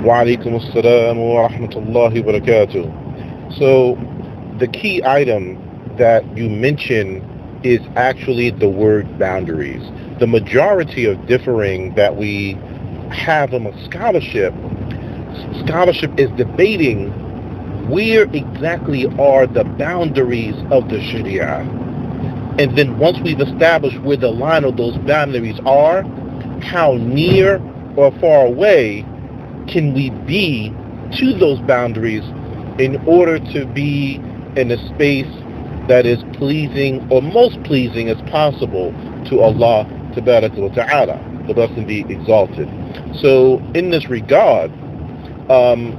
Wa alaikum assalam wa rahmatullahi wa barakatuh. So, the key item that you mentioned is actually the word boundaries. The majority of differing that we have among scholarship is debating where exactly are the boundaries of the Sharia. And then once we've established where the line of those boundaries are, how near or far away can we be to those boundaries in order to be in a space that is pleasing or most pleasing as possible to Allah Ta'ala, the blessed and be exalted. So in this regard, um,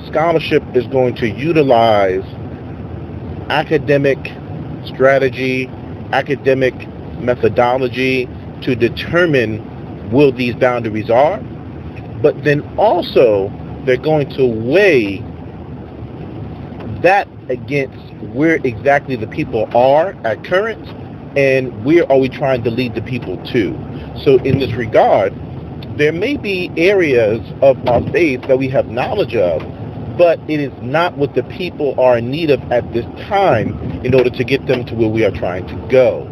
scholarship is going to utilize academic strategy, academic methodology to determine where these boundaries are, but then also they're going to weigh that against where exactly the people are at current and where are we trying to lead the people to. So in this regard, there may be areas of our faith that we have knowledge of, but it is not what the people are in need of at this time in order to get them to where we are trying to go.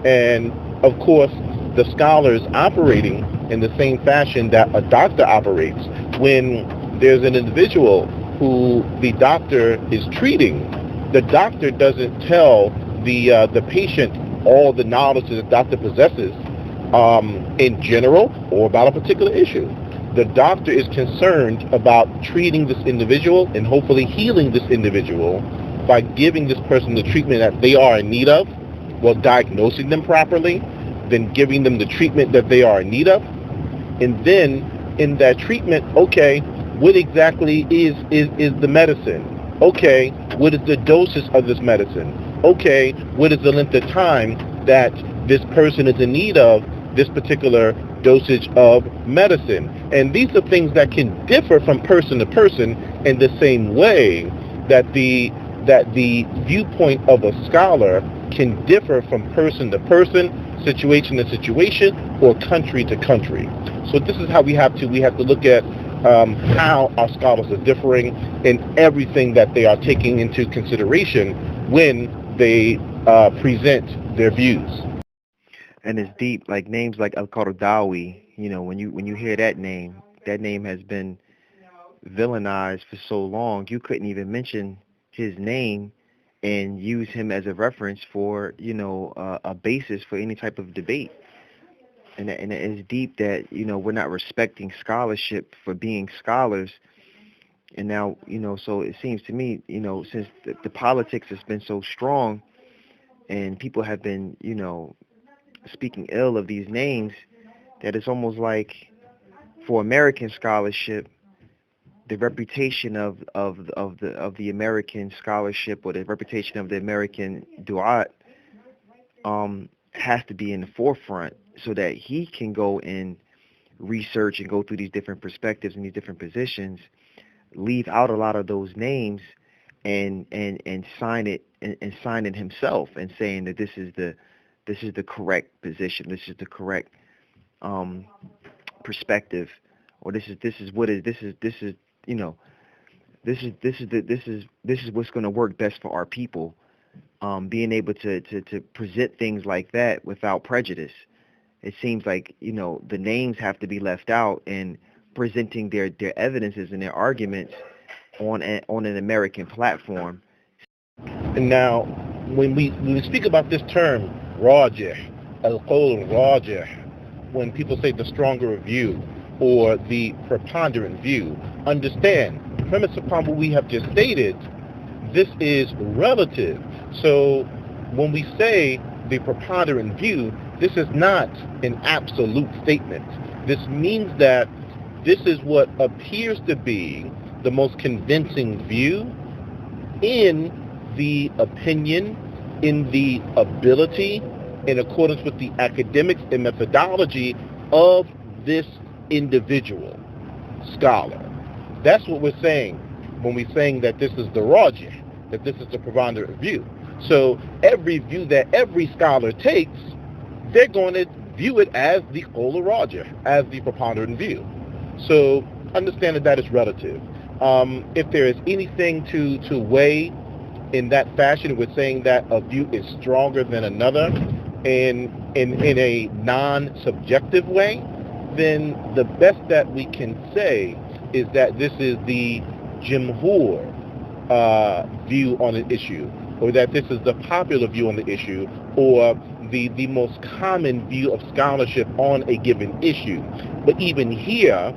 And of course, the scholars operating in the same fashion that a doctor operates. When there's an individual who the doctor is treating, the doctor doesn't tell the patient all the knowledge that the doctor possesses in general or about a particular issue. The doctor is concerned about treating this individual and hopefully healing this individual by giving this person the treatment that they are in need of, while diagnosing them properly, then giving them the treatment that they are in need of, and then in that treatment, okay, what exactly is the medicine? Okay, what is the doses of this medicine? Okay, what is the length of time that this person is in need of this particular dosage of medicine? And these are things that can differ from person to person in the same way that the viewpoint of a scholar can differ from person to person, situation to situation, or country to country. So this is how we have to look at how our scholars are differing in everything that they are taking into consideration when they present their views. And it's deep, like names like Al-Qaradawi. When you hear that name has been villainized for so long. You couldn't even mention his name and use him as a reference for a basis for any type of debate. And it's deep that we're not respecting scholarship for being scholars. And now so it seems to me since the politics has been so strong and people have been speaking ill of these names, that it's almost like for American scholarship, the reputation of the American scholarship, or the reputation of the American duat, has to be in the forefront so that he can go and research and go through these different perspectives and these different positions, leave out a lot of those names, and sign it, and sign it himself, and saying that this is the correct position, this is the correct um, perspective, or this is what is this is you know this is what's going to work best for our people. Being able to present things like that without prejudice. It seems like the names have to be left out, and presenting their evidences and their arguments on an American platform. And now, when we speak about this term, rajih, al-qawl rajih, when people say the stronger view or the preponderant view, understand, premise upon what we have just stated, this is relative. So when we say the preponderant view, this is not an absolute statement. This means that this is what appears to be the most convincing view in the opinion, in the ability, in accordance with the academics and methodology of this individual scholar. That's what we're saying when we're saying that this is the rajih, that this is the preponderant view. So every view that every scholar takes, they're going to view it as the qawl rajih, as the preponderant view. So understand that that is relative. If there is anything to weigh in that fashion, we're saying that a view is stronger than another in a non-subjective way, then the best that we can say is that this is the Jumhur view on an issue, or that this is the popular view on the issue, or the most common view of scholarship on a given issue. But even here,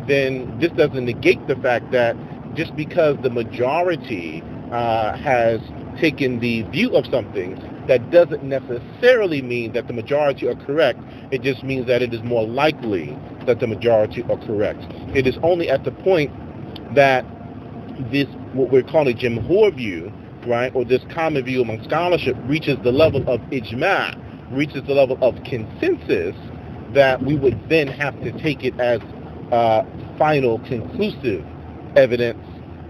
then this doesn't negate the fact that just because the majority has taken the view of something, that doesn't necessarily mean that the majority are correct. It just means that it is more likely that the majority are correct. It is only at the point that this, what we're calling Jumhur view, right, or this common view among scholarship reaches the level of ijma', reaches the level of consensus, that we would then have to take it as final, conclusive evidence.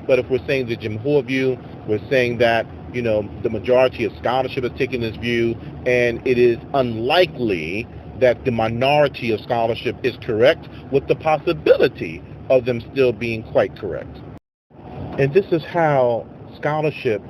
But if we're saying the Jumhur view, we're saying that, you know, the majority of scholarship has taken this view, and it is unlikely that the minority of scholarship is correct, with the possibility of them still being quite correct. And this is how scholarship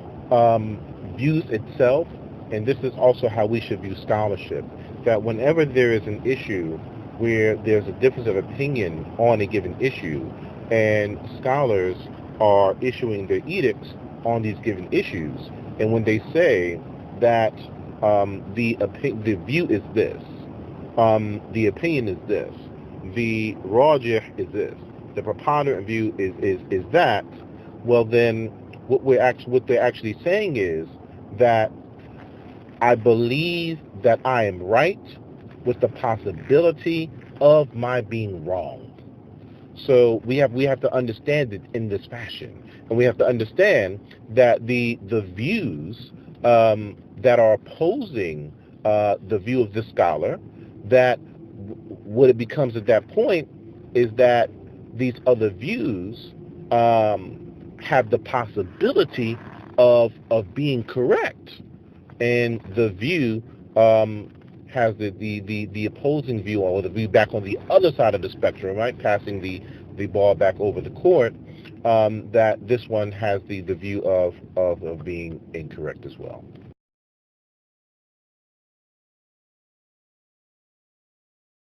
views itself, and this is also how we should view scholarship, that whenever there is an issue where there's a difference of opinion on a given issue, and scholars are issuing their edicts on these given issues, and when they say that the view is this, the opinion is this, the rajih is this, the preponderant view is that, well then what they're actually saying is that I believe that I am right with the possibility of my being wrong. So we have to understand it in this fashion, and we have to understand that the views that are opposing the view of this scholar, that what it becomes at that point is that these other views have the possibility of being correct, and the view has the opposing view, or the view back on the other side of the spectrum, right, passing the ball back over the court, that this one has the view of being incorrect as well.